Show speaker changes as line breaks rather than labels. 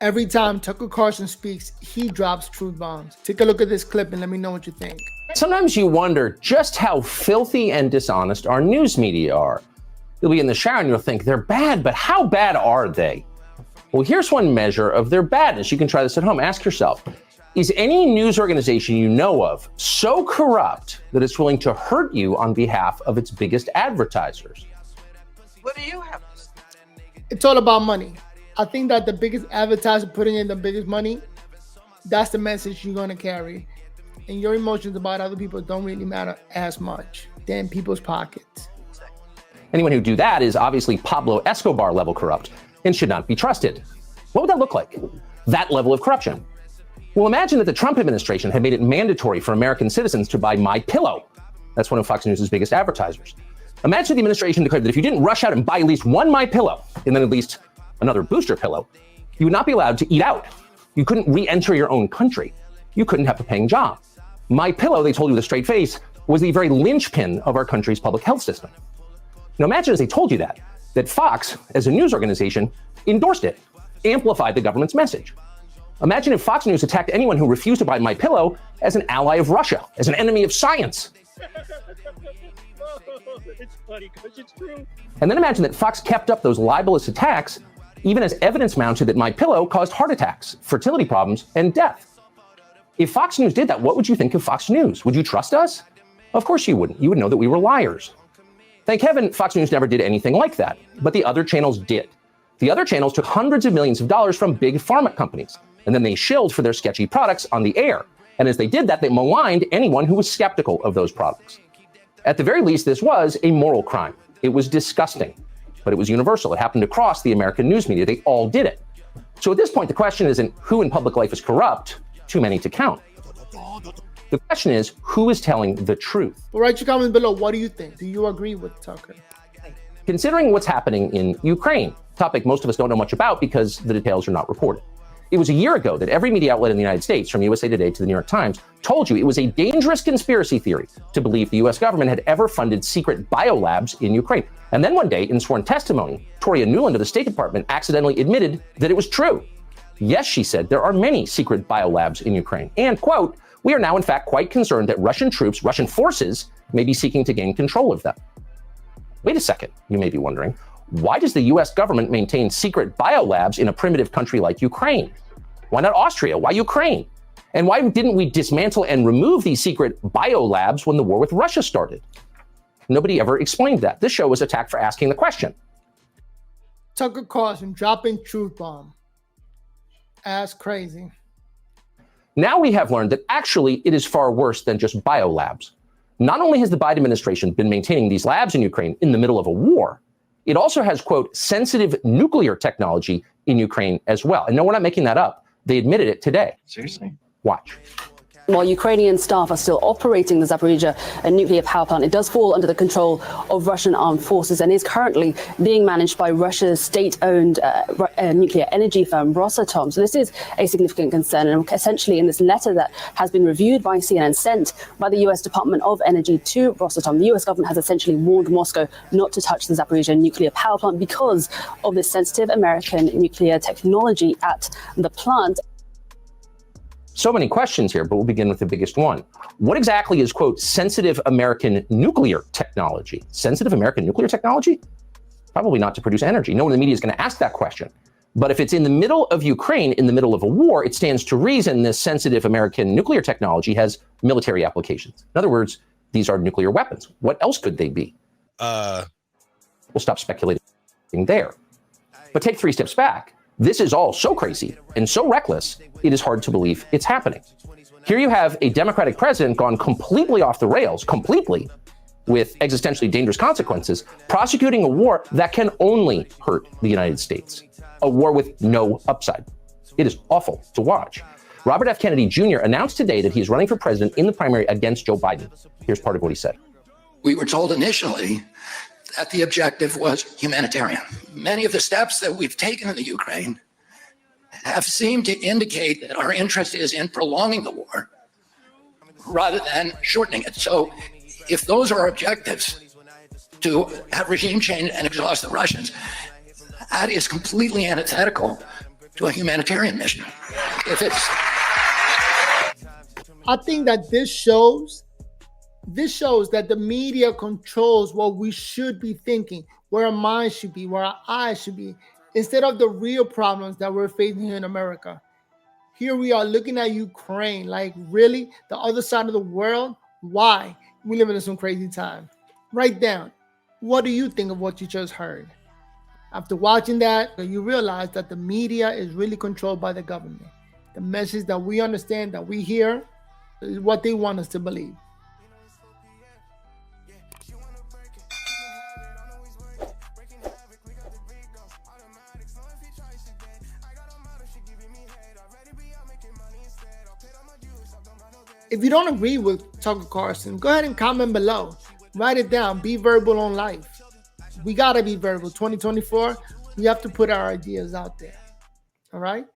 Every time Tucker Carlson speaks, he drops truth bombs. Take a look at this clip and let me know what you think.
Sometimes you wonder just how filthy and dishonest our news media are. You'll be in the shower and you'll think they're bad, but how bad are they? Well, here's one measure of their badness. You can try this at home. Ask yourself, is any news organization you know of so corrupt that it's willing to hurt you on behalf of its biggest advertisers?
What do you have to say?
It's all about money. I think that the biggest advertiser putting in the biggest money, that's the message you're going to carry. And your emotions about other people don't really matter as much. They're in people's pockets.
Anyone who do that is obviously Pablo Escobar level corrupt and should not be trusted. What would that look like? That level of corruption. Well, imagine that the Trump administration had made it mandatory for American citizens to buy MyPillow. That's one of Fox News' biggest advertisers. Imagine the administration declared that if you didn't rush out and buy at least one MyPillow and then at least another booster pillow, you would not be allowed to eat out. You couldn't re-enter your own country. You couldn't have a paying job. MyPillow, they told you with a straight face, was the very linchpin of our country's public health system. Now imagine as they told you that Fox, as a news organization, endorsed it, amplified the government's message. Imagine if Fox News attacked anyone who refused to buy MyPillow as an ally of Russia, as an enemy of science.
It's funny because it's true.
And then imagine that Fox kept up those libelous attacks even as evidence mounted that MyPillow caused heart attacks, fertility problems, and death. If Fox News did that, what would you think of Fox News? Would you trust us? Of course you wouldn't. You would know that we were liars. Thank heaven Fox News never did anything like that, but the other channels did. The other channels took hundreds of millions of dollars from big pharma companies, and then they shilled for their sketchy products on the air. And as they did that, they maligned anyone who was skeptical of those products. At the very least, this was a moral crime. It was disgusting, but it was universal. It happened across the American news media. They all did it. So at this point, the question isn't who in public life is corrupt, too many to count. The question is, who is telling the truth?
Well, write your comments below. What do you think? Do you agree with Tucker?
Considering what's happening in Ukraine, a topic most of us don't know much about because the details are not reported. It was a year ago that every media outlet in the United States, from USA Today to the New York Times, told you it was a dangerous conspiracy theory to believe the US government had ever funded secret biolabs in Ukraine. And then one day, in sworn testimony, Toria Nuland of the State Department accidentally admitted that it was true. Yes, she said, there are many secret biolabs in Ukraine. And, quote, we are now, in fact, quite concerned that Russian troops, Russian forces, may be seeking to gain control of them. Wait a second, you may be wondering. Why does the US government maintain secret biolabs in a primitive country like Ukraine? Why not Austria? Why Ukraine? And why didn't we dismantle and remove these secret biolabs when the war with Russia started? Nobody ever explained that. This show was attacked for asking the question.
Tucker Carlson dropping truth bomb. That's crazy.
Now we have learned that actually it is far worse than just biolabs. Not only has the Biden administration been maintaining these labs in Ukraine in the middle of a war, it also has, quote, sensitive nuclear technology in Ukraine as well. And no, we're not making that up. They admitted it today.
Seriously?
Watch.
While Ukrainian staff are still operating the Zaporizhia nuclear power plant, it does fall under the control of Russian armed forces and is currently being managed by Russia's state-owned nuclear energy firm Rosatom. So this is a significant concern. And essentially, in this letter that has been reviewed by CNN, sent by the U.S. Department of Energy to Rosatom, the U.S. government has essentially warned Moscow not to touch the Zaporizhia nuclear power plant because of this sensitive American nuclear technology at the plant.
So many questions here, but we'll begin with the biggest one. What exactly is, quote, sensitive American nuclear technology? Sensitive American nuclear technology? Probably not to produce energy. No one in the media is going to ask that question. But if it's in the middle of Ukraine, in the middle of a war, it stands to reason this sensitive American nuclear technology has military applications. In other words, these are nuclear weapons. What else could they be? We'll stop speculating there. But take 3 steps back. This is all so crazy and so reckless, it is hard to believe it's happening. Here you have a Democratic president gone completely off the rails, completely, with existentially dangerous consequences, prosecuting a war that can only hurt the United States, a war with no upside. It is awful to watch. Robert F. Kennedy Jr. announced today that he is running for president in the primary against Joe Biden. Here's part of what he said.
We were told initially that the objective was humanitarian. Many of the steps that we've taken in the Ukraine have seemed to indicate that our interest is in prolonging the war rather than shortening it. So if those are our objectives, to have regime change and exhaust the Russians, that is completely antithetical to a humanitarian mission. If it's
I think that this shows that the media controls what we should be thinking, where our minds should be, where our eyes should be, instead of the real problems that we're facing here in America. Here we are looking at Ukraine, like really the other side of the world. Why? We live in some crazy time. Write down, what do you think of what you just heard? After watching that, you realize that the media is really controlled by the government. The message that we understand, that we hear, is what they want us to believe. If you don't agree with Tucker Carlson, go ahead and comment below. Write it down. Be verbal on life. We got to be verbal. 2024, we have to put our ideas out there. All right?